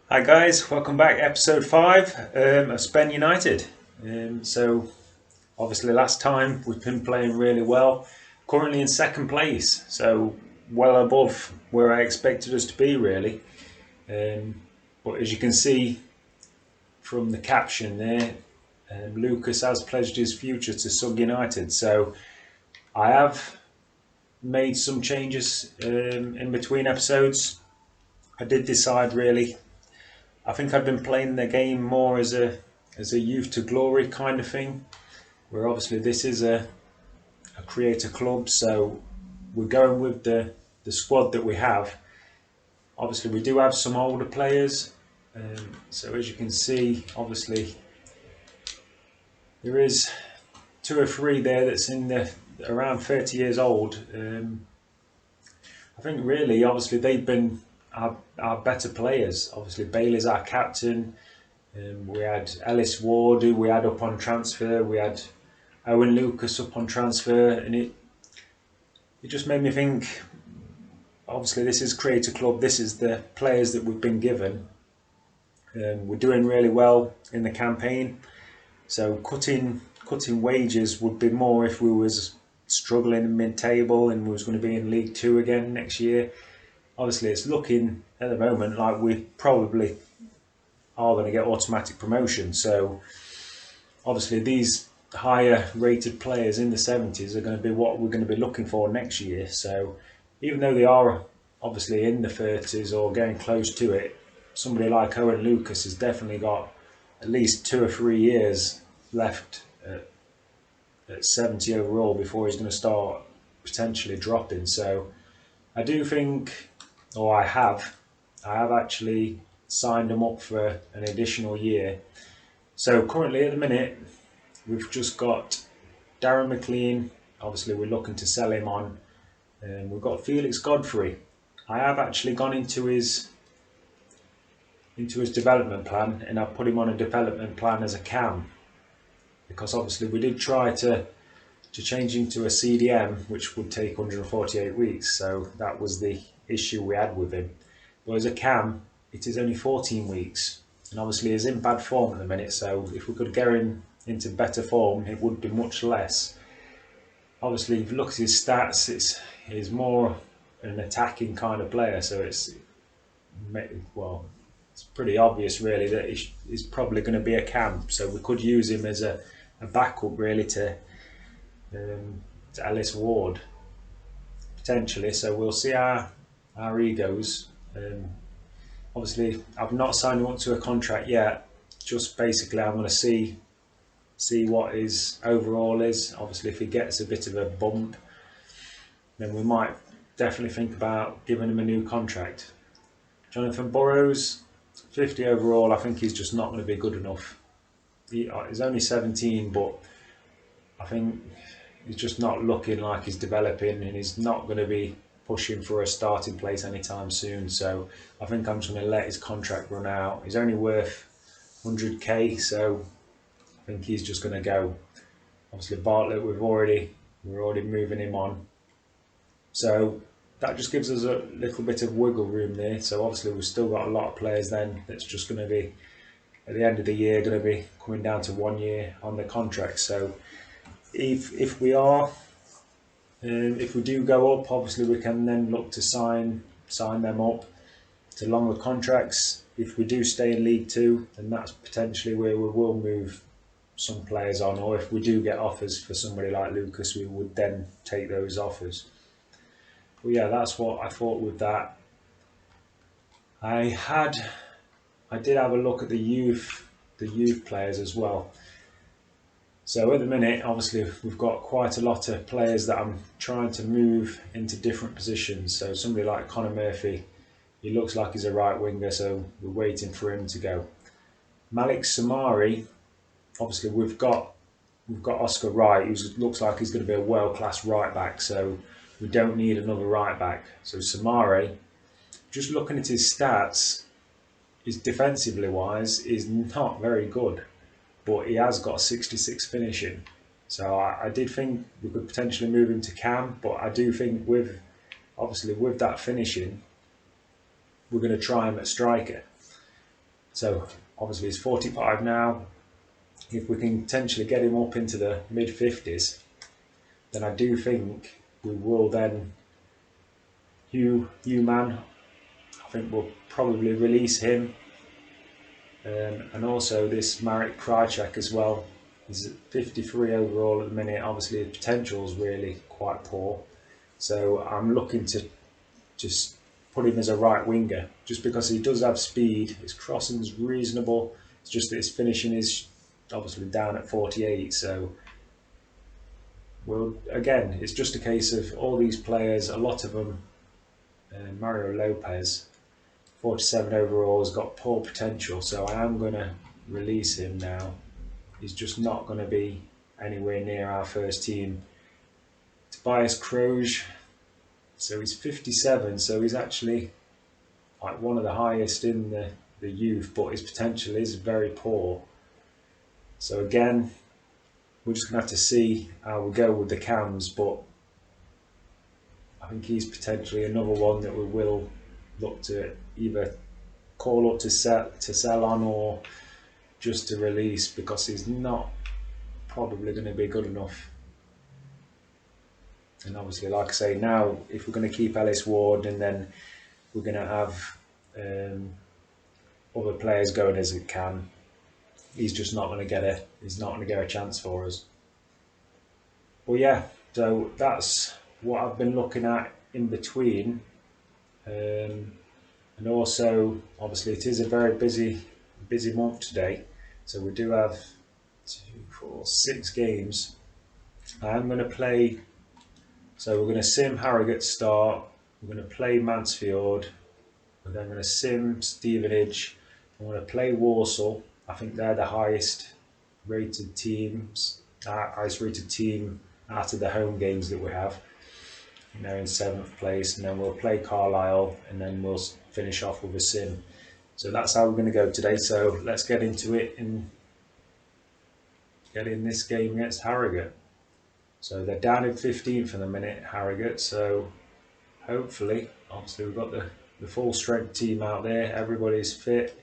Hi guys, welcome back. Episode 5 of Spen United. So obviously last time we've been playing really well. Currently in second place, so well above where I expected us to be really. But as you can see from the caption there, Lucas has pledged his future to Sug United. So I have made some changes in between episodes. I did decide really I think I've been playing the game more as a youth to glory kind of thing, where obviously this is a creator club, so we're going with the squad that we have. Obviously, we do have some older players, so as you can see, obviously there is two or three there that's in the around 30 years old. I think really, obviously, they've been our better players. Obviously, Bailey's our captain. We had Ellis Ward, who we had up on transfer. We had Owen Lucas up on transfer, and it just made me think. Obviously, this is Creator Club. This is the players that we've been given. We're doing really well in the campaign, so cutting wages would be more if we was struggling in mid-table and we was going to be in League Two again next year. Obviously, it's looking at the moment like we probably are going to get automatic promotion. So obviously these higher rated players in the 70s are going to be what we're going to be looking for next year. So even though they are obviously in the 30s or getting close to it, somebody like Owen Lucas has definitely got at least 2 or 3 years left at 70 overall before he's going to start potentially dropping. So I do think, or I have actually signed him up for an additional year. So currently at the minute, we've just got Darren McLean. Obviously, we're looking to sell him on. And we've got Felix Godfrey. I have actually gone into his development plan, and I've put him on a development plan as a cam, because obviously we did try to change him to a CDM, which would take 148 weeks. So that was the issue we had with him. But as a cam, it is only 14 weeks, and obviously he's in bad form at the minute. So if we could get him into better form, it would be much less. Obviously, if you look at his stats, he's more an attacking kind of player. So well, it's pretty obvious really that he's probably going to be a cam. So we could use him as a backup really to Ellis Ward potentially. So we'll see our egos. Obviously, I've not signed him up to a contract yet. Just basically, I'm going to see what his overall is. Obviously, if he gets a bit of a bump, then we might definitely think about giving him a new contract. Jonathan Burrows, 50 overall. I think he's just not going to be good enough. He's only 17, but I think he's just not looking like he's developing, and he's not going to be pushing for a starting place anytime soon. So I think I'm just going to let his contract run out. He's only worth 100k, so I think he's just going to go. Obviously Bartlett, we're already moving him on. So that just gives us a little bit of wiggle room there. So obviously we've still got a lot of players then that's just going to be, at the end of the year, going to be coming down to 1 year on the contract. So if we are, if we do go up, obviously we can then look to sign them up to longer contracts. If we do stay in League Two, then that's potentially where we will move some players on, or if we do get offers for somebody like Lucas, we would then take those offers. But yeah, that's what I thought with that. I did have a look at the youth players as well. So at the minute, obviously, we've got quite a lot of players that I'm trying to move into different positions. So somebody like Connor Murphy, he looks like he's a right winger, so we're waiting for him to go. Malik Samari, obviously we've got Oscar Wright, who looks like he's going to be a world-class right back, so we don't need another right back. So Samari, just looking at his stats, his defensively wise, is not very good, but he has got 66 finishing. So I did think we could potentially move him to cam, but I do think with that finishing, we're going to try him at striker. So obviously he's 45 now. If we can potentially get him up into the mid-50s, then I do think we will then, man, I think we'll probably release him. And also this Marek Krajcek as well. He's 53 overall at the minute. Obviously his potential is really quite poor. So I'm looking to just put him as a right winger, just because he does have speed. His crossing's reasonable. It's just that his finishing is obviously down at 48. So again, it's just a case of all these players, a lot of them, Mario Lopez, 47 overall, has got poor potential, so I am going to release him now. He's just not going to be anywhere near our first team. Tobias Kroos, so he's 57, so he's actually like one of the highest in the youth, but his potential is very poor. So again, we're just going to have to see how we go with the cams, but I think he's potentially another one that we will look to either call up to sell on, or just to release, because he's not probably going to be good enough. And obviously, like I say, now if we're going to keep Ellis Ward, and then we're going to have other players going as it can, he's just not going to get a chance for us. But yeah, so that's what I've been looking at in between. And also, obviously, it is a very busy month today, so we do have 6 games. I am going to play, so we're going to sim Harrogate start, we're going to play Mansfield, we're then going to sim Stevenage, I'm going to play Walsall. I think they're the highest rated team out of the home games that we have. They're in 7th place, and then we'll play Carlisle, and then we'll finish off with a sim. So that's how we're going to go today. So let's get into it and get in this game against Harrogate. So they're down in 15th in the minute, Harrogate. So hopefully, obviously we've got the full strength team out there. Everybody's fit.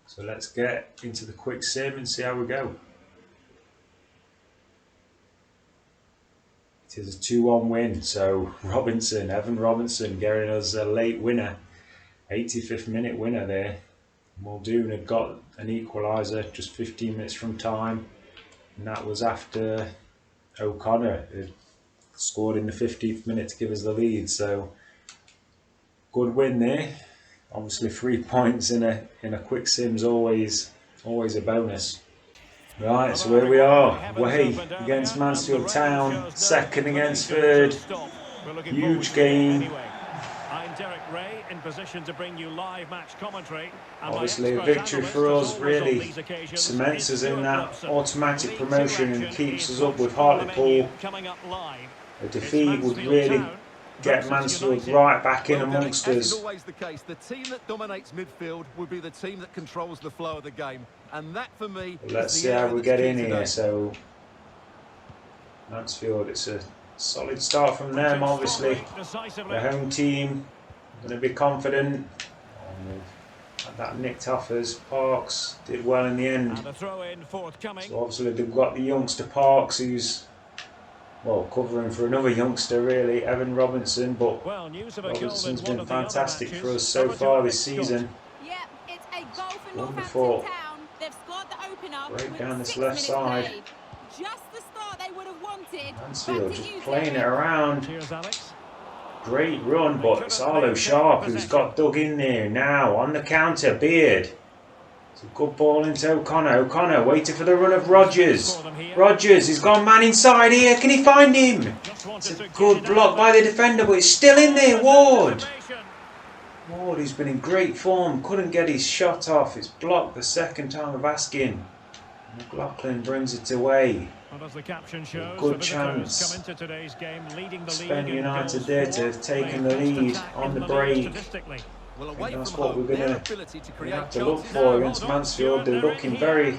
So let's get into the quick sim and see how we go. It is a 2-1 win, so Evan Robinson getting us a late winner, 85th minute winner there. Muldoon had got an equaliser just 15 minutes from time, and that was after O'Connor had scored in the 15th minute to give us the lead. So good win there. Obviously 3 points in a quick sim's always a bonus. Right, so here we are, away against Mansfield Town, second against third, huge game. Obviously a victory for us really cements us in that automatic promotion and keeps us up with Hartlepool. A defeat would really get Mansfield right back in amongst us. Always the case. The team that dominates midfield would be the team that controls the flow of the game, and that for me. Let's see how we get in here. So Mansfield, it's a solid start from them. Obviously, the home team going to be confident. Had that nicked off as Parks did well in the end. So obviously they've got the youngster Parks, who's covering for another youngster really, Evan Robinson, but Robinson's been fantastic for us so far this season. Wonderful. Break down this left side. Mansfield just playing it around. Great run, but it's Arlo Sharp who's got dug in there now on the counter. Beard. It's a good ball into O'Connor. O'Connor waiting for the run of Rogers. Rogers, he's got a man inside here. Can he find him? It's a good block by the defender, but it's still in there. Ward. Ward, he's been in great form. Couldn't get his shot off. It's blocked the second time of asking. McLaughlin brings it away. A good chance. Spen United there to have taken the lead on the break. I think that's what we're going to have to look for against Mansfield. They're looking very,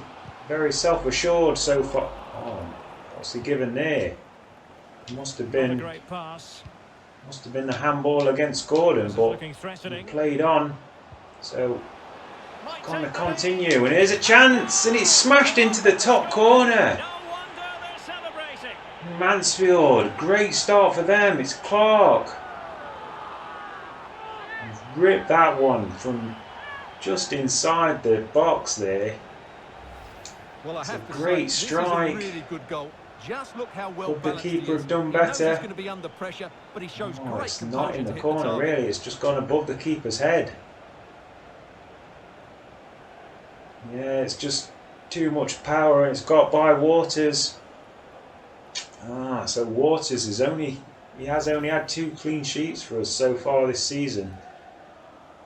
very self-assured so far. Oh, what's he given there? Must have been the handball against Gordon, but he played on. So Going to continue, and here's a chance, and it's smashed into the top corner. Mansfield, great start for them. It's Clark. He's ripped that one from just inside the box there. Well, I have to great say, strike. This is a really good goal. Just look how well Could the balanced keeper he is. have done He knows better? he's going to be under pressure, but he shows great it's composure not in to the hit corner target. really. It's just gone above the keeper's head. Yeah, it's just too much power. It's got by Waters. So Waters is he has only had 2 clean sheets for us so far this season,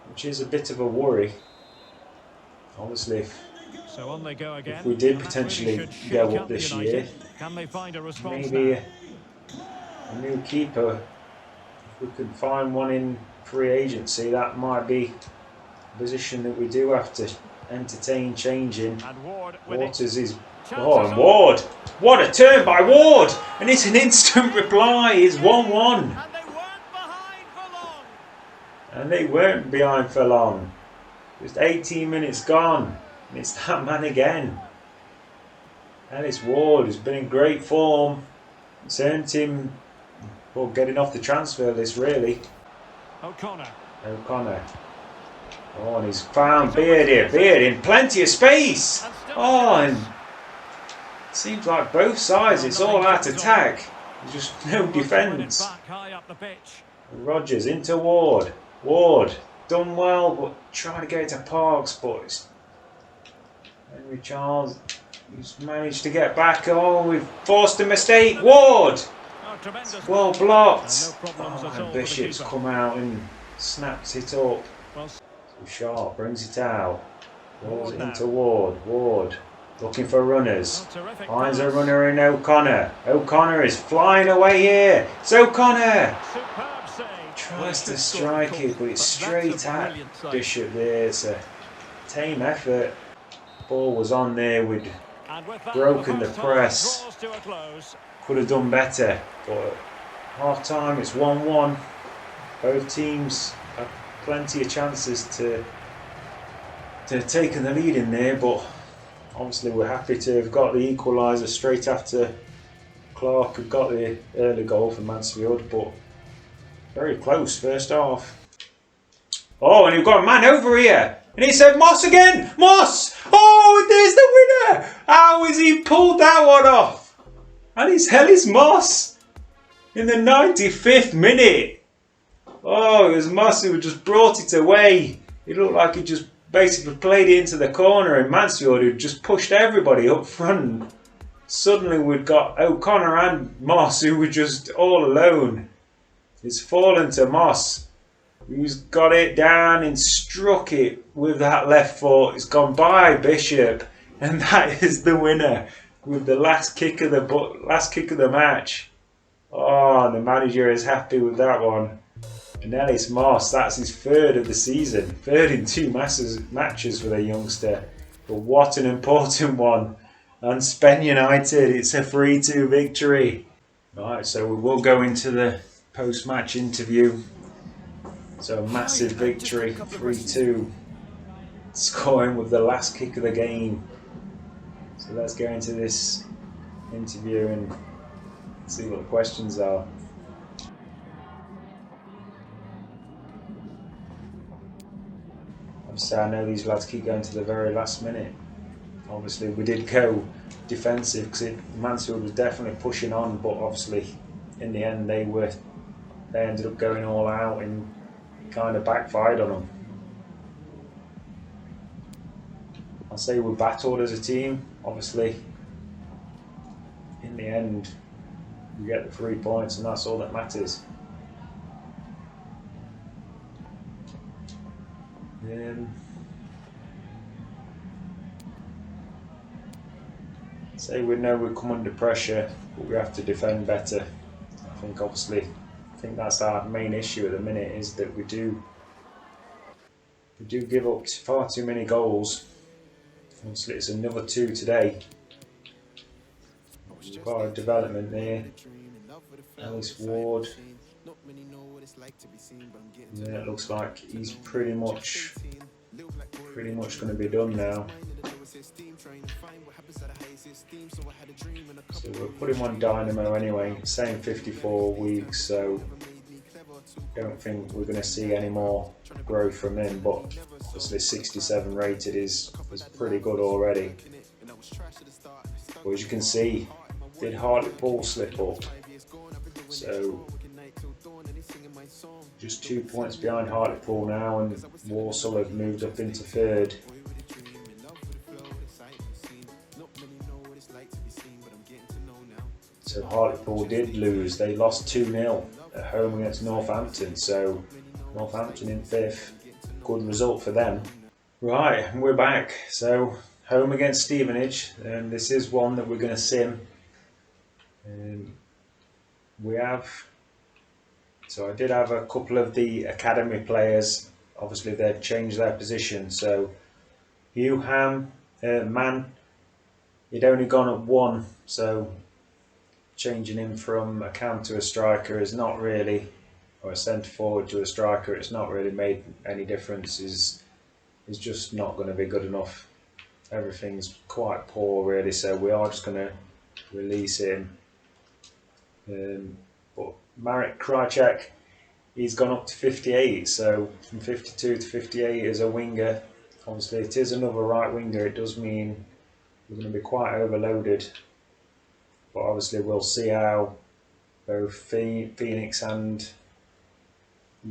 which is a bit of a worry. Obviously, So on they go again. if we did potentially go up this year, Can they find a response maybe now? a new keeper. If we could find one in free agency, that might be a position that we do have to entertain changing. And Waters is... Oh, and Ward! What a turn by Ward! And it's an instant reply. It's 1-1. And they weren't behind for long. Just 18 minutes gone. And it's that man again. Ellis Ward has been in great form. It's earned him, well, getting off the transfer list really. O'Connor. Oh, and he's found Beard here. Beard in plenty of space. Oh, and it seems like both sides, it's all out attack. There's just no defence. Rogers into Ward. Ward done well, but trying to get it to Parks, but it's Henry Charles. He's managed to get back. Oh, we've forced a mistake. Ward! Well blocked. And Bishop's come out and snaps it up. So Sharp brings it out. Rolls it into Ward. Ward looking for runners. Finds a runner in O'Connor. O'Connor is flying away here. It's O'Connor! Tries to strike it, but it's straight at Bishop there. It's a tame effort. Ball was on there, we'd broken the press. Could have done better, but half time it's 1-1. Both teams have plenty of chances to taking the lead in there, but obviously we're happy to have got the equaliser straight after Clark had got the early goal for Mansfield, but very close first half. Oh, and you've got a man over here. And he said Moss again! Moss! Oh, there's the winner! How has he pulled that one off? And it's Ellis Moss in the 95th minute. Oh, it was Moss who just brought it away. It looked like he just basically played it into the corner, and Mansfield who just pushed everybody up front. Suddenly we'd got O'Connor and Moss who were just all alone. It's fallen to Moss, who's got it down and struck it with that left foot. It's gone by Bishop, and that is the winner with the last kick of the match. Oh, the manager is happy with that one. And Ellis Moss, that's his 3rd of the season, 3rd in 2 matches for the youngster. But what an important one. And Spen United, it's a 3-2 victory. Right, so we will go into the post-match interview. So a massive victory, 3-2, scoring with the last kick of the game. So let's go into this interview and see what the questions are. Obviously I know these lads keep going to the very last minute. Obviously we did go defensive because Mansfield was definitely pushing on, but obviously in the end they ended up going all out and kind of backfired on them. I'll say we battled as a team. Obviously, in the end, we get the 3 points, and that's all that matters. Say we know we come under pressure, but we have to defend better. I think that's our main issue at the minute, is that we do give up far too many goals. Obviously it's another 2 today. We've got a development there. Ellis Ward. Yeah, it looks like he's pretty much pretty much going to be done now. So we'll put him on Dynamo anyway, same 54 weeks, so don't think we're going to see any more growth from him, but obviously 67 rated is pretty good already. But as you can see, did Hartlepool slip up? So just 2 points behind Hartlepool now, and Walsall have moved up into third. So Hartlepool did lose, they lost 2-0 at home against Northampton, so Northampton in 5th, good result for them. Right, we're back, so home against Stevenage, and this is one that we're going to sim. So I did have a couple of the academy players, obviously they've changed their position, so Hugh Ham, Man, he'd only gone up 1, so changing him from a cam to a striker is not really, or a centre forward to a striker, it's not really made any difference, is just not going to be good enough. Everything's quite poor really, so we are just going to release him. But Marek Krajcek, he's gone up to 58, so from 52 to 58 as a winger. Obviously it is another right winger, it does mean we're going to be quite overloaded, but obviously we'll see how both Phoenix and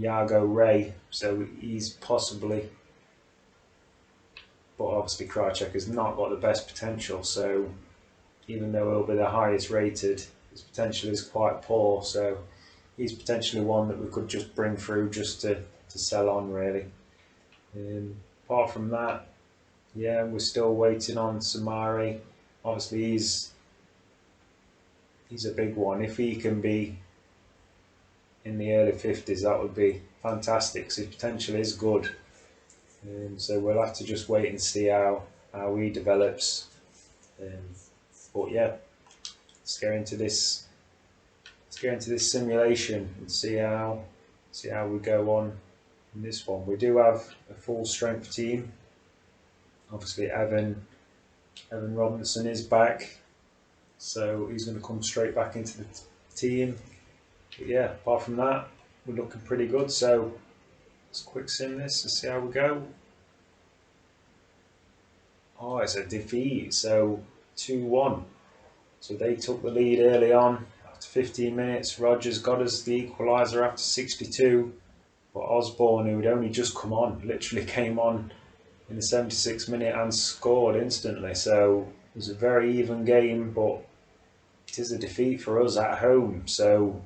Iago Ray, so he's possibly, but obviously Krajcek has not got the best potential, so even though he'll be the highest rated, his potential is quite poor, so he's potentially one that we could just bring through just to sell on really. Apart from that, yeah, we're still waiting on Samari. Obviously he's a big one. If he can be in the early 50s, that would be fantastic, so his potential is good. So we'll have to just wait and see how he develops. But yeah, let's go into this simulation and see how we go on in this one. We do have a full strength team. Obviously Evan Robinson is back, so he's going to come straight back into the team. But yeah, apart from that, we're looking pretty good, so let's quick sim this and see how we go. Oh, it's a defeat, so 2-1. So they took the lead early on. After 15 minutes, Rogers got us the equaliser after 62. But Osborne, who had only just come on, literally came on in the 76th minute and scored instantly. So it was a very even game, but it is a defeat for us at home. So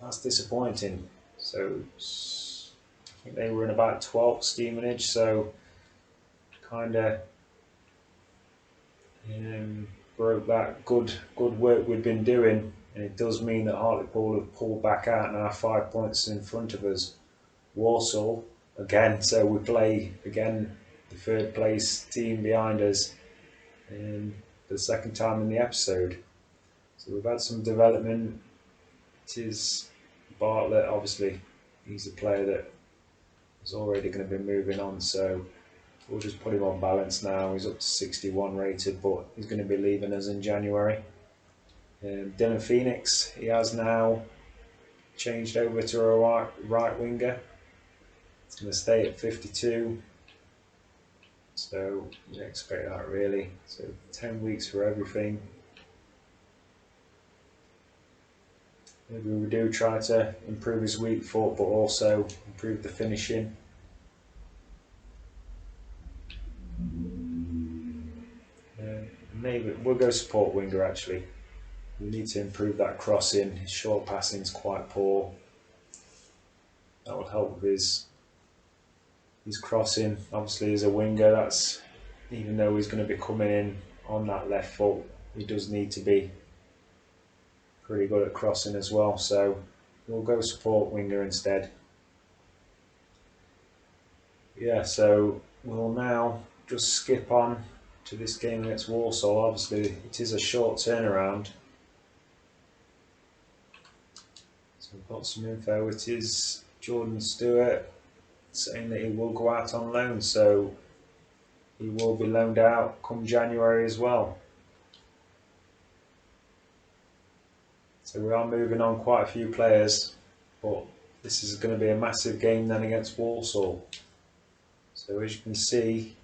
that's disappointing. So I think they were in about 12th Stevenage, so kind of broke that good work we'd been doing, and it does mean that Hartlepool have pulled back out now 5 points in front of us. Walsall again, so we play again the 3rd place team behind us for the 2nd time in the episode. So we've had some development. It is Bartlett, obviously he's a player that is already going to be moving on, so we'll just put him on balance now. He's up to 61 rated, but he's going to be leaving us in January. Dylan Phoenix, he has now changed over to a right winger. He's going to stay at 52. So you expect that really. So 10 weeks for everything. Maybe we do try to improve his weak foot, but also improve the finishing. Maybe we'll go support winger actually. We need to improve that crossing. His short passing is quite poor. That will help with his crossing. Obviously as a winger, that's, even though he's going to be coming in on that left foot, he does need to be pretty good at crossing as well. So we'll go support winger instead. Yeah, so we'll now just skip on to this game against Walsall. Obviously it is a short turnaround, so we've got some info. It is Jordan Stewart saying that he will go out on loan, so he will be loaned out come January as well. So we are moving on quite a few players, but this is going to be a massive game then against Walsall. So as you can see,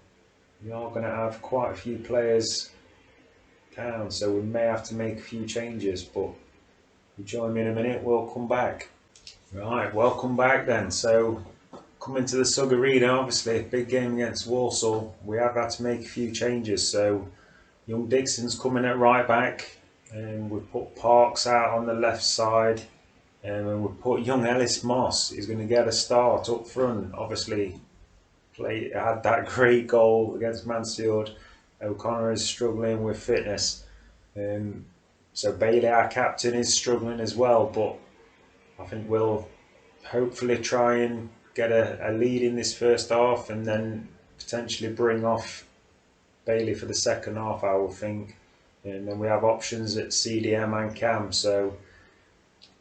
we are going to have quite a few players down, so we may have to make a few changes, but you join me in a minute, we'll come back. Right, welcome back then. So coming to the Sug Arena, obviously a big game against Walsall, we have had to make a few changes. So young Dixon's coming at right back, and we've put Parks out on the left side, and we've put young Ellis Moss. He's going to get a start up front. Obviously had that great goal against Mansfield. O'Connor is struggling with fitness, so Bailey, our captain, is struggling as well, but I think we'll hopefully try and get a lead in this first half and then potentially bring off Bailey for the second half, I would think. And then we have options at CDM and Cam, so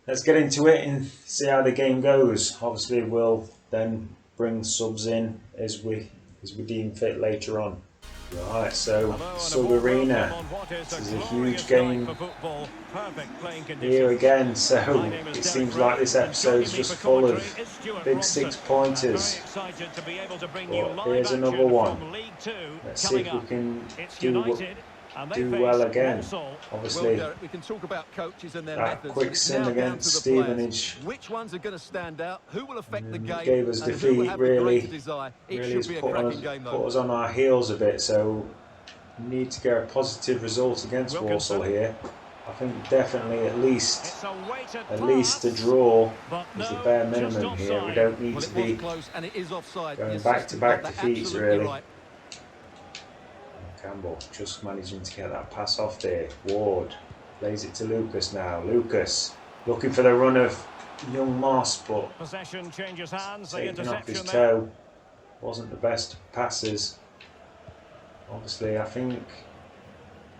let's get into it and see how the game goes. Obviously we'll then bring subs in as we deem fit later on. Right, so Sug Arena, this is a huge game here again, so it seems like this episode's just full of big 6-pointers. But here's another one. Let's see if we can do well again. Obviously, we can talk about coaches and their that methods. quick sin against Stevenage Which ones are going to stand out? Who will affect the game? gave us defeat, really has put us on our heels a bit, so we need to get a positive result against Walsall here. I think definitely at least a draw is the bare minimum here. We don't need to be going back-to-back defeats, really. Campbell just managing to get that pass off there. Ward plays it to Lucas now. Lucas looking for the run of young Moss, but Possession changes hands. taking off his toe. Wasn't the best passes. Obviously, I think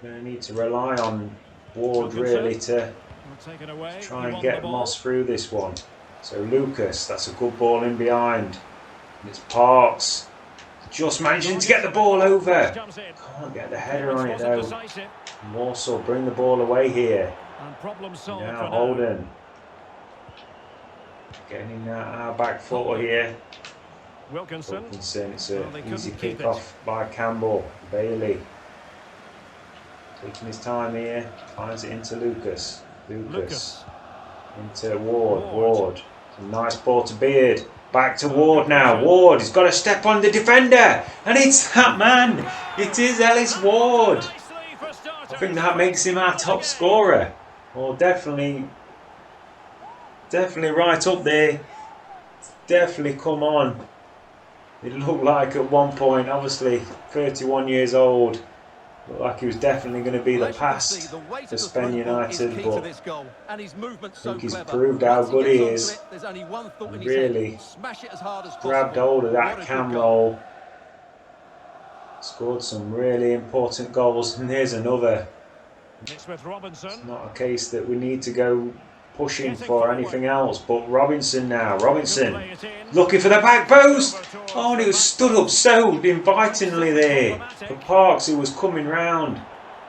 we're going to need to rely on Ward really to try and get Moss through this one. So Lucas, that's a good ball in behind. And it's Parks. Just managing to get the ball over. Can't get the header on it though. Walsall bring the ball away here. Now Holden. Getting our back foot here. Wilkinson, it's an easy kick off by Campbell. Bailey. Taking his time here. Finds it into Lucas. Lucas. Into Ward. It's a nice ball to Beard. Back to Ward now. Ward, he's got to step on the defender. And it's that man. It is Ellis Ward. I think that makes him our top scorer. Well, definitely right up there. Definitely come on. It looked like at one point, obviously 31 years old, looked like he was definitely going to be the past for Spen United, but I think he's proved how good he is. He really grabbed hold of that cam roll, scored some really important goals, and here's another. It's not a case that we need to go pushing for anything else, but Robinson now. Robinson looking for the back post. Oh, and he was stood up so invitingly there for Parks, who was coming round,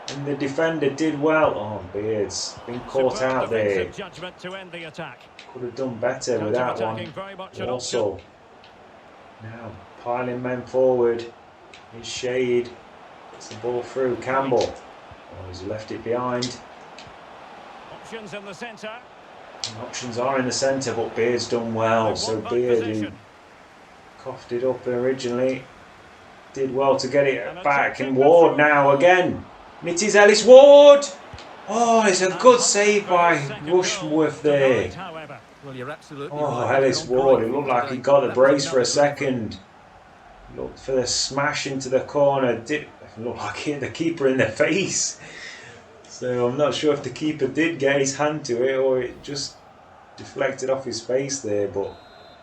and the defender did well. Oh, Beard's been caught out there. Could have done better with that one. Also, now piling men forward. His Shade gets the ball through. Campbell. Oh, he's left it behind. Options in the centre. Options are in the centre, but Beard's done well. So Beard, who coughed it up originally, did well to get it back. And Ward now again. And it is Ellis Ward. Oh, it's a good save by Rushworth there. Oh, Ellis Ward. It looked like he got the brace for a second. Looked for the smash into the corner. Did look like he hit the keeper in the face. So I'm not sure if the keeper did get his hand to it or it just deflected off his face there, but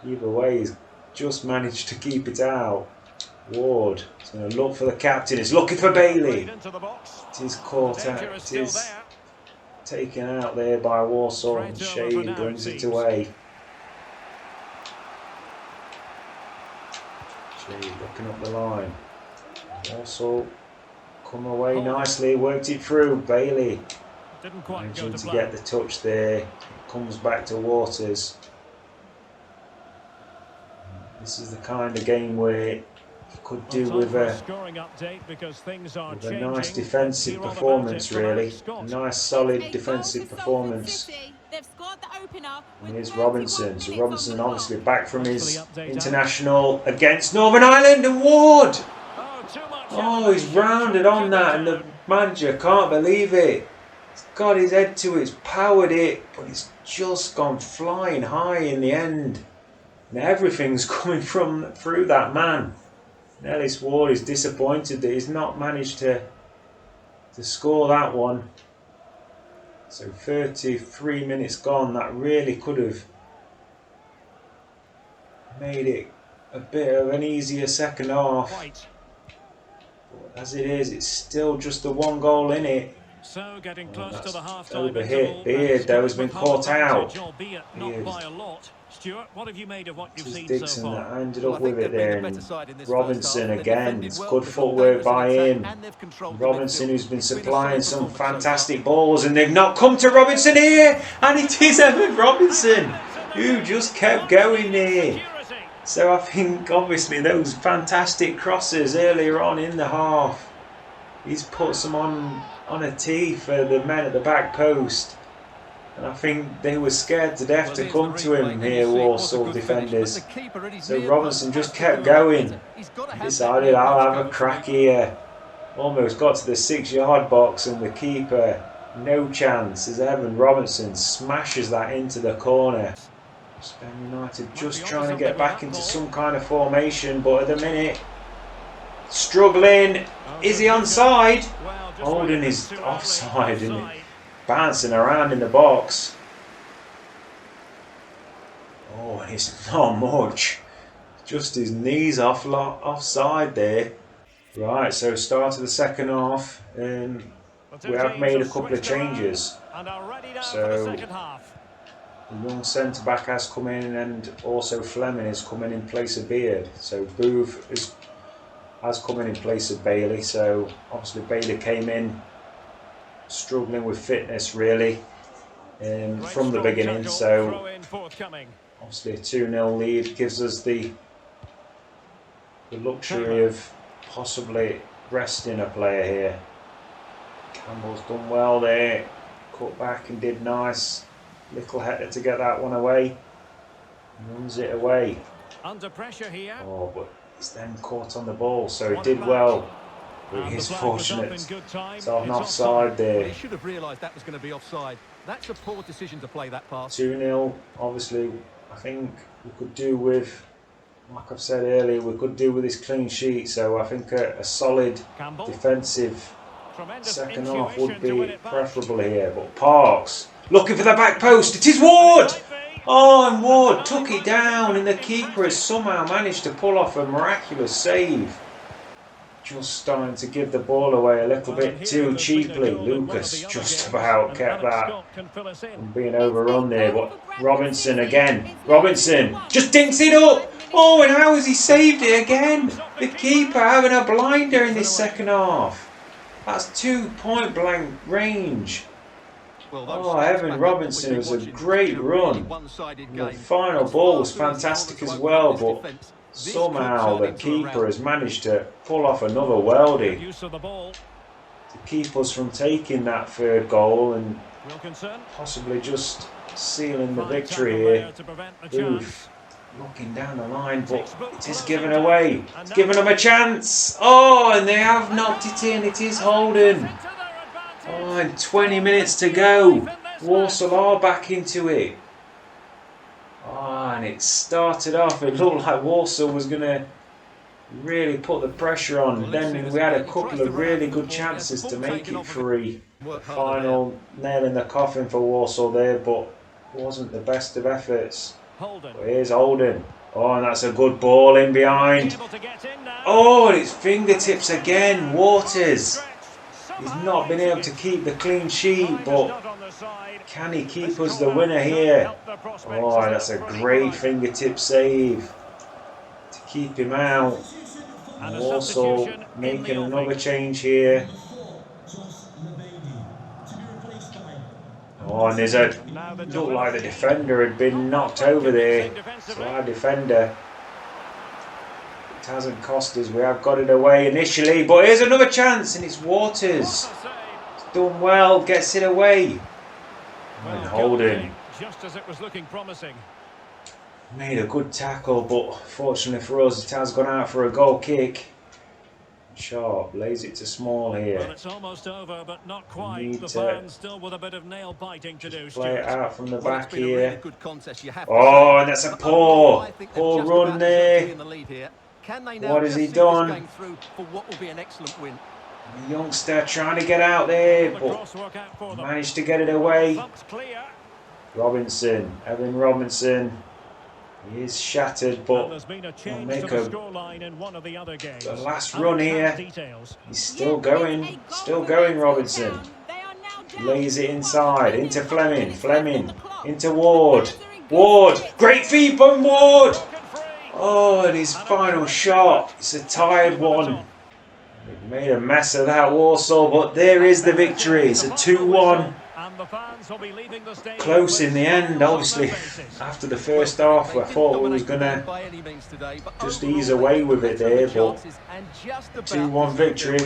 either way he's just managed to keep it out. Ward is going to look for the captain, he's looking for Bailey. It is caught out, it is taken out there by Walsall, and Shade brings it away. Shade looking up the line. Also come away nicely, worked it through. Bailey Didn't quite go managing to to plan. get the touch there. Comes back to Waters. This is the kind of game where you could do Well, time with for a a scoring update because things are nice changing. Let's defensive hear all about it performance, from really. Alex A Scott. nice solid It's a defensive goal for Salford performance. City. They've scored the opener with And here's 31 Robinson. So minutes Robinson on the obviously clock. back from Thanks for his the update, international against Northern Ireland, and Ward! Oh, too much Oh, he's elevation. rounded Couldn't on keep that, it and the down. manager can't believe it. He's got his head to it, he's powered it, but it's just gone flying high in the end. And everything's coming through that man. Ellis Ward is disappointed that he's not managed to score that one. So 33 minutes gone, that really could have made it a bit of an easier second half. White. But as it is, it's still just the one goal in it. So getting close to That's the half-time overhit. interval. Beard, though, has been caught out. Albeit not by a lot. Stuart, what have you made of what you've seen Dixon so that far? ended Well, up I think with it they've been there. the better And side in this Robinson first half. They've again. defended It's well, good they've footwork looked by dangerous in him. attack, and they've controlled the Robinson, midfield. who's been It's been a supplying solid some performance so far. fantastic balls, and they've not come to Robinson here. And it is Evan Robinson who just kept going there. So I think obviously those fantastic crosses earlier on in the half, he's put some on a tee for the men at the back post. And I think they were scared to death to come to him here, Walsall defenders. So Robinson just kept going. Decided, I'll have a crack here. Almost got to the 6-yard box, and the keeper, no chance, as Evan Robinson smashes that into the corner. Spen United just trying to get back into some kind of formation, but at the minute, struggling. Is he onside? Holden is offside, and bouncing around in the box. Oh, and it's not much. Just his knees offside there. Right, so start of the second half. We have made a couple of changes. So the young centre back has come in, and also Fleming is coming in place of Beard. So Booth has come in place of Bailey. So obviously Bailey came in struggling with fitness really from the beginning. So obviously a 2-0 lead gives us the luxury of possibly resting a player here. Campbell's done well there, cut back and did nice. Little header to get that one away. Runs it away. Under pressure here. Oh, but he's then caught on the ball, so he did well. But he's fortunate. It's on offside there. He should have realised that was going to be offside. That's a poor decision to play that pass. 2-0, obviously, I think we could do with, like I've said earlier, we could do with this clean sheet. So I think a solid defensive second half would be preferable here. But Parks looking for the back post. It is Ward! Oh, and Ward took it down, and the keeper has somehow managed to pull off a miraculous save. Just starting to give the ball away a little bit too cheaply. Lucas just about kept that from being overrun there. But Robinson again. Robinson just dinks it up. Oh, and how has he saved it again? The keeper having a blinder in this second half. That's 2 point blank range. Oh, Evan Robinson, it was a great run. The final ball was fantastic as well, but somehow the keeper has managed to pull off another worldie to keep us from taking that third goal and possibly just sealing the victory here. Booth looking down the line, but it is given away. It's given them a chance. Oh, and they have knocked it in. It is Holden. Oh, and 20 minutes to go. Walsall are back into it. Oh, and it started off, it looked like Walsall was going to really put the pressure on. Then we had a couple of really good chances to make it 3. Final nail in the coffin for Walsall there, but it wasn't the best of efforts. But here's Holden. Oh, and that's a good ball in behind. Oh, and it's fingertips again. Waters. He's not been able to keep the clean sheet, but can he keep us the winner here? Oh, that's a great fingertip save to keep him out. And a Also substitution in making the another offing. change here. Oh, and there's a Now the looked like the development. defender had been Not knocked quite over there. convincing So defensively. our defender, it hasn't cost us. We have got it away initially, but here's another chance, and it's Waters. What a save. It's done well, gets it away. Well, And goal Holden came just as it was looking promising. made a good tackle, but fortunately for us, it has gone out for a goal kick. Sharp lays it to Small Well, here. it's almost over, but not quite. Need The to fans still with a bit of nail biting to do, Play it Stuart. out from the Well, it's back been a really here. good contest, you have to Oh, say. and that's a But overall, I think they've poor just run about deserved to be there. in the lead here. Can they now What has just he see done? this game through for what will be an excellent win? The youngster trying to get out there, The but cross work out for them. managed to get it away. Thumped clear. Robinson, Evan Robinson. He is shattered, And but there's been a he'll change make to the a scoreline in one of the other games. the last run here. Details. He's still going, Robinson. Lays it inside, into Fleming, Fleming, into Ward. Ward, great feed from Ward! Broken free. Oh, and his final shot, it's a tired one. They've made a mess of that Warsaw, but there is the victory. It's a 2-1. And the fans will be leaving the stadium Close with in the end, smiles on obviously. their faces. After the first half, I thought we was going to just ease away with it there, but 2-1 victory.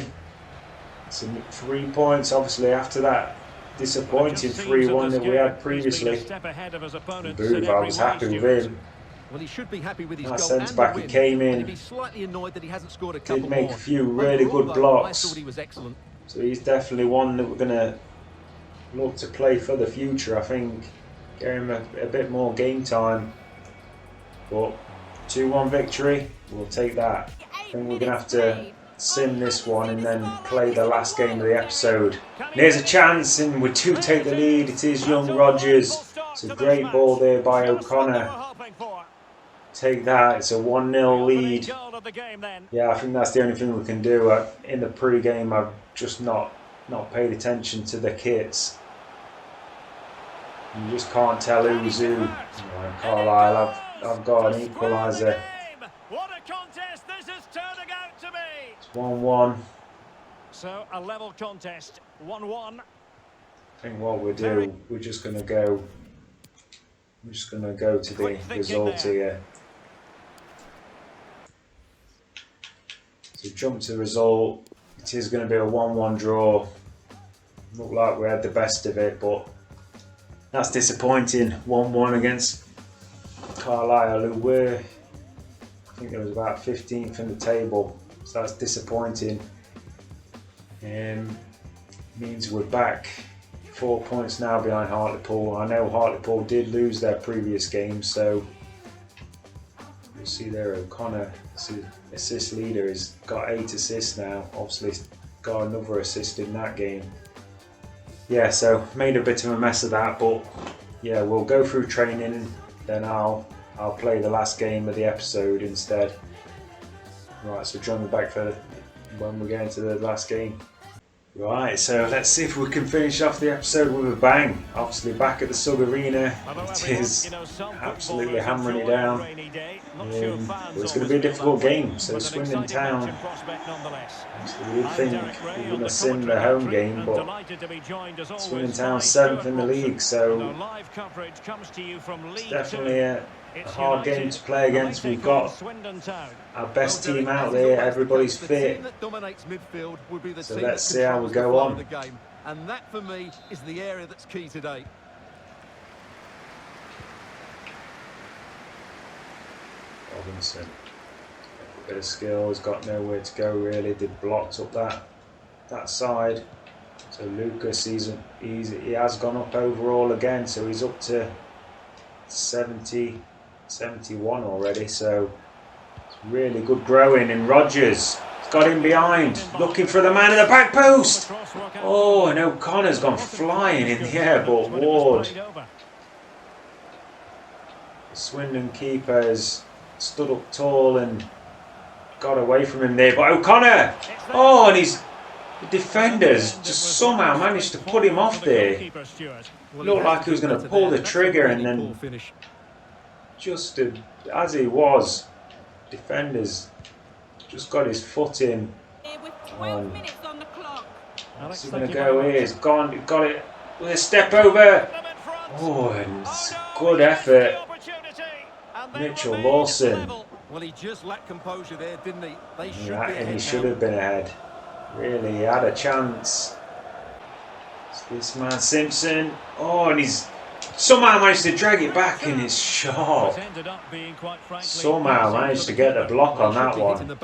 It's 3 points, obviously, after that disappointing 3-1 that we had previously. Booth, I was happy with him. Well, he should be happy with his That goal centre and back, the he win. came in. And he'd be slightly annoyed that he hasn't scored a couple Did make more. a few really Overall, good though, blocks. I thought he was excellent. So he's definitely one that we're going to look to play for the future, I think. Get him a bit more game time. But 2-1 victory, we'll take that. I think we're going to have to sim this one and then play the last game of the episode. There's a chance, and we do take the lead. It is young Rodgers. It's a great ball there by O'Connor. Take that, it's a 1-0 lead. Yeah, I think that's the only thing we can do. In the pre-game, I've just not paid attention to the kits. You just can't tell who's who. Carlisle, I've got an equaliser. What a contest this is turning out to be! It's 1-1. So a level contest, 1-1. I think what we'll do, we're just going to go to the result here. So jump to the result. It is going to be a 1-1 draw. Looked like we had the best of it, but that's disappointing. 1-1 against Carlisle, who were, I think there was about 15th in the table. So that's disappointing. Means we're back 4 points now behind Hartlepool. I know Hartlepool did lose their previous game, so you'll see there O'Connor, assist leader, has got 8 assists now. Obviously got another assist in that game. Yeah, so made a bit of a mess of that, but yeah, we'll go through training, then I'll play the last game of the episode instead. Right, so join me back for when we get into the last game. Right, so let's see if we can finish off the episode with a bang. Obviously back at the Sug Arena, it is absolutely hammering it down. But it's going to be a difficult game, so Swindon Town, obviously we did think we were going to sim the home game, but Swindon Town's 7th in the league, so it's definitely a hard game to play against. We've got our best team out there, everybody's fit, so let's see how we go on. And that for me is the area that's key today. Robinson, a bit of skill, has got nowhere to go really, did blocked up that side. So Lucas, he has gone up overall again, so he's up to 70, 71 already, so it's really good growing. And Rodgers has got him behind, looking for the man in the back post. Oh, and O'Connor's gone flying in the air, but Ward, the Swindon keeper, has stood up tall and got away from him there. But O'Connor, oh, and the defenders just somehow managed to put him off there. Looked like he was going to pull the trigger, and then just as he was, defenders just got his foot in. With 12 minutes on the clock. What's he going to go here? He's gone. He's got it with a step over. Oh, and it's good effort. Mitchell Lawson. Well, he just lacked composure there, didn't he? They should Yeah, be and he ahead should now. have been ahead. Really, he had a chance. It's this man Simpson. Oh, and he's somehow managed to drag it back, and it's sharp. Somehow managed to get the block on that one.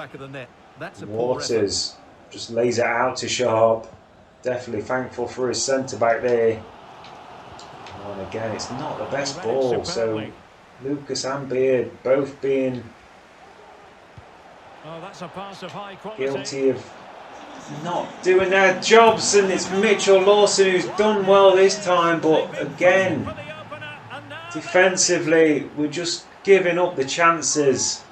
Waters just lays it out to Sharp. Definitely thankful for his centre back there. Oh, and again, it's not the best ball. So Lucas and Beard both being guilty of not doing their jobs, and it's Mitchell Lawson who's done well this time, but again, defensively, we're just giving up the chances.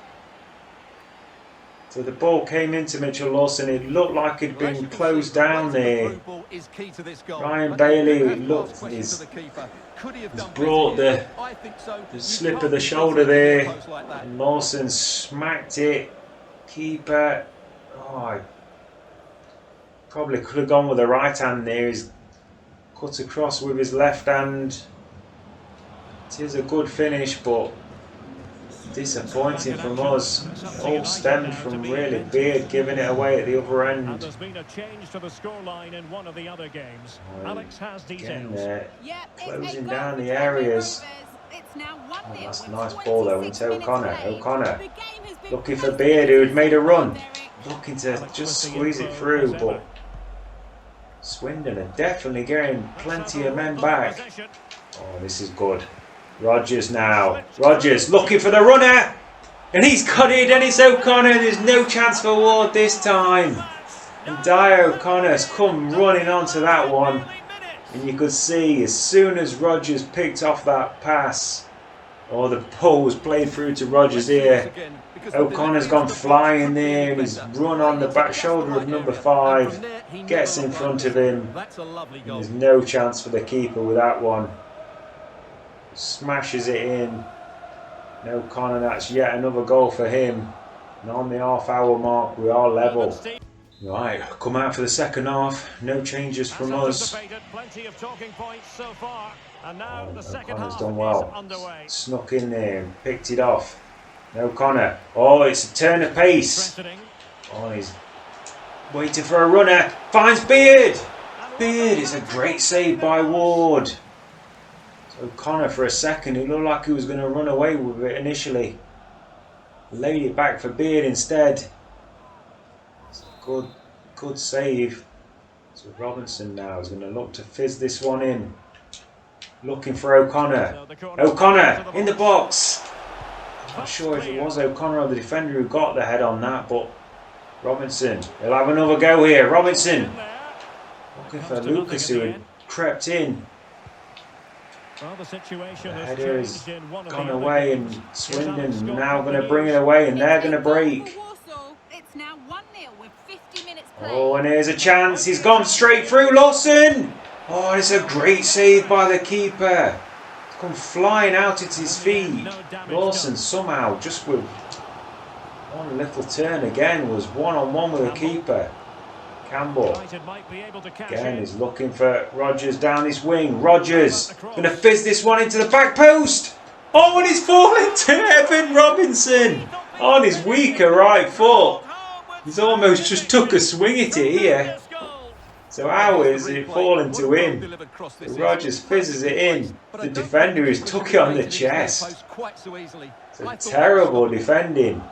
So the ball came into Mitchell Lawson, it looked like it'd been closed down there. Ryan Bailey looked, he's brought the slip of the shoulder there, and Lawson smacked it. Keeper, oh, probably could have gone with the right hand there. He's cut across with his left hand. It is a good finish, but disappointing from us. It all stemmed from really Beard giving it away at the other end. And there's been a change to the scoreline in one of the other games. Alex has Again, details. closing down the areas. Oh, that's a nice ball though into O'Connor. O'Connor looking for Beard, who had made a run. Looking to just squeeze it through, but Swindon are definitely getting plenty of men back. Oh, this is good. Rogers now. Rogers looking for the runner. And he's got it, and it's O'Connor. There's no chance for Ward this time. And Dyer O'Connor's come running onto that one. And you could see as soon as Rogers picked off that pass, or the ball was played through to Rogers here, O'Connor's gone flying there, and he's run on the back shoulder of number 5, gets in front of him, and there's no chance for the keeper with that one. Smashes it in. And O'Connor, that's yet another goal for him. And on the half-hour mark, we are level. Right, come out for the second half. No changes from us. O'Connor's done well. Snuck in there and picked it off. O'Connor. Oh, it's a turn of pace. Oh, he's waiting for a runner. Finds Beard. Beard is a great save by Ward. O'Connor for a second, it looked like he was going to run away with it initially. Laid it back for Beard instead. It's a good save. So Robinson now is going to look to fizz this one in. Looking for O'Connor. O'Connor in the box. I'm not sure if it was O'Connor or the defender who got the head on that, but Robinson, he'll have another go here. Robinson looking for Lucas, who had crept in. The header has gone away, and Swindon now going to bring it away, and they're going to break. Oh, and here's a chance. He's gone straight through. Lawson. Oh, it's a great save by the keeper. He's come flying out at his feet. Lawson somehow, just with one little turn again, was one-on-one with the keeper. Campbell again is looking for Rogers down this wing. Rogers going to fizz this one into the back post. Oh, and he's falling to Evan Robinson on his weaker right foot. He's almost just took a swing at it here. So how is it falling to him? Rogers fizzes it in. The defender has took it on the chest. It's a terrible defending.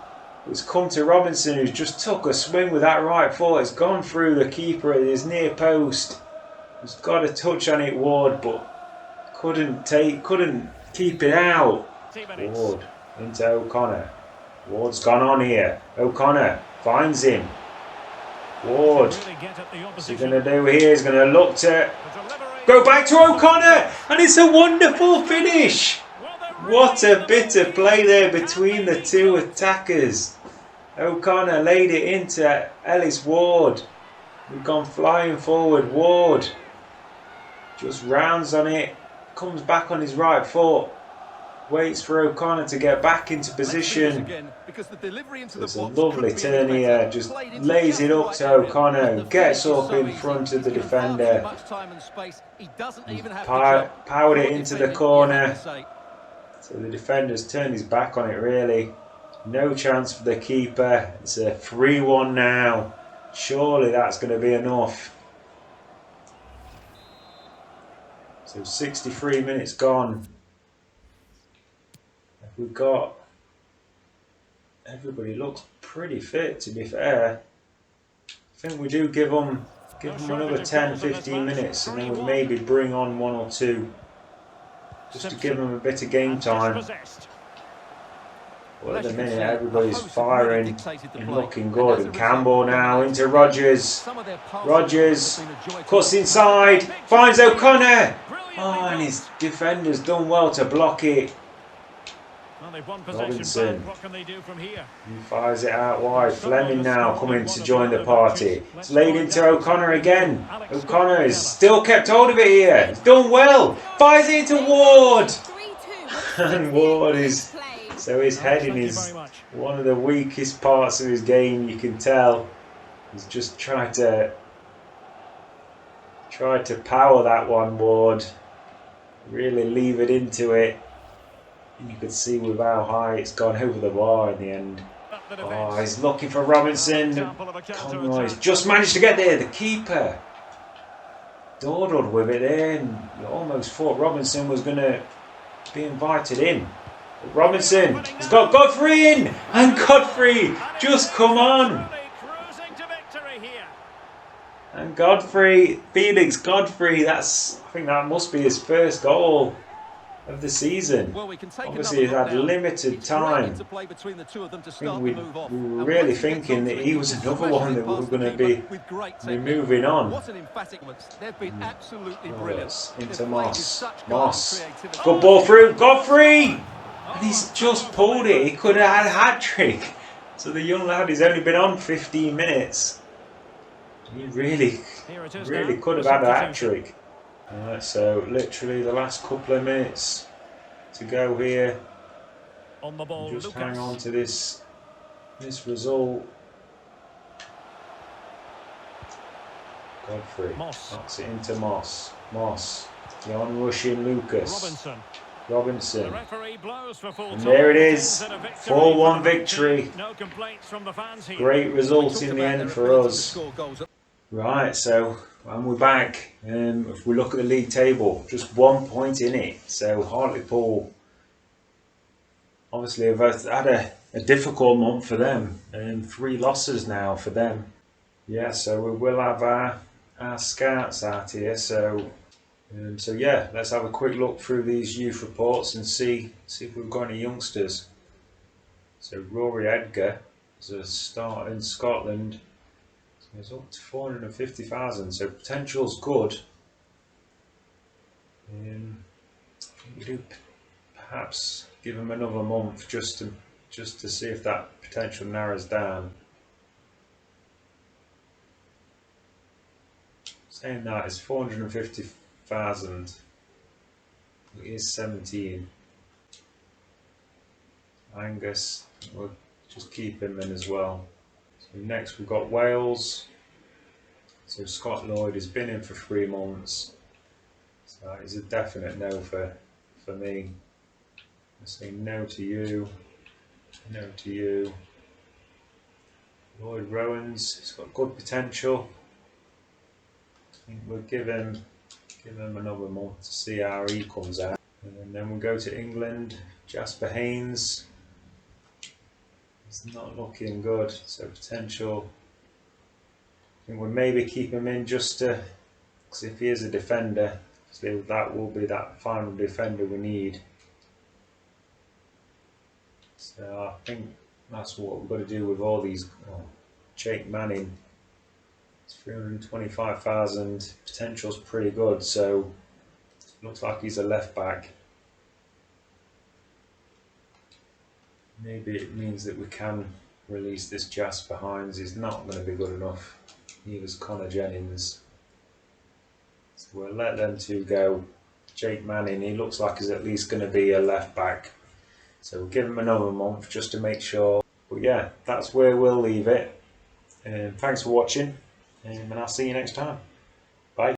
It's come to Robinson, who's just took a swing with that right foot. It's gone through the keeper at his near post. He's got a touch on it, Ward, but couldn't keep it out. Ward into O'Connor. Ward's gone on here. O'Connor finds him. Ward, what's he going to do here? He's going to look to go back to O'Connor, and it's a wonderful finish. What a bit of play there between the two attackers. O'Connor laid it into Ellis Ward. We've gone flying forward. Ward just rounds on it, comes back on his right foot. Waits for O'Connor to get back into position. It's a lovely turn here, just lays it up to O'Connor, gets up in front of the defender. Powered it into the corner. So the defender's turned his back on it really. No chance for the keeper. It's a 3-1 now. Surely that's going to be enough. So 63 minutes gone. We've got... Everybody looks pretty fit, to be fair. I think we do give them another 10-15 minutes and then we'll maybe bring on one or two just to give them a bit of game time. Well, at the minute everybody's firing and looking good. And Campbell now into Rodgers. Rodgers cuts inside, finds O'Connor. Oh, and his defender's done well to block it. Robinson, he fires it out wide. Fleming now coming to join the party. It's laid into O'Connor again. O'Connor is still kept hold of it here. He's done well. Fires it into Ward. And Ward is... So his heading is one of the weakest parts of his game, you can tell. He's just tried to power that one, Ward. Really leave it into it. And you could see with how high it's gone over the bar in the end. Oh, he's looking for Robinson. Conroy's just managed to get there. The keeper dawdled with it in. You almost thought Robinson was going to be invited in. But Robinson, he's got Godfrey in. And Godfrey, just come on. And Godfrey, Felix Godfrey, I think that must be his first goal of the season. Obviously he's had limited time. I think we were really thinking that he was another one that we were going to be moving on. Into Moss. Moss. Good ball through. Godfrey! And he's just pulled it. He could have had a hat-trick. So the young lad has only been on 15 minutes. He really could have had a hat-trick. Alright, so literally the last couple of minutes to go here. On the ball, just hang on to this result. Godfrey knocks it into Moss. Moss, the on-rushing Lucas. Robinson. And there it is, 4-1 victory. Great result in the end for us. Right, so and we're back. If we look at the league table, just 1 point in it. So Hartlepool obviously have had a difficult month for them. 3 losses now for them. Yeah, so we will have our scouts out here. So yeah, let's have a quick look through these youth reports and see if we've got any youngsters. So Rory Edgar is a start in Scotland. It's up to 450,000, so potential's good. I think we do perhaps give him another month just to see if that potential narrows down. Saying that is 450,000. He is 17. Angus, we'll just keep him in as well. So next we've got Wales. So Scott Lloyd has been in for 3 months. So that is a definite no for me. I say no to you. No to you. Lloyd Rowans, he's got good potential. I think we'll give him another month to see how he comes out. And then we'll go to England. Jasper Haynes. It's not looking good, so potential. I think we'll maybe keep him in just to, because if he is a defender, so that will be that final defender we need. So I think that's what we've got to do with all these. Jake Manning, it's 325,000. Potential's pretty good, so looks like he's a left back. Maybe it means that we can release this Jasper Hines. He's not going to be good enough. Neither's Connor Jennings. So we'll let them two go. Jake Manning, he looks like he's at least going to be a left back So we'll give them another month just to make sure. But yeah, that's where we'll leave it. Thanks for watching, and I'll see you next time. Bye.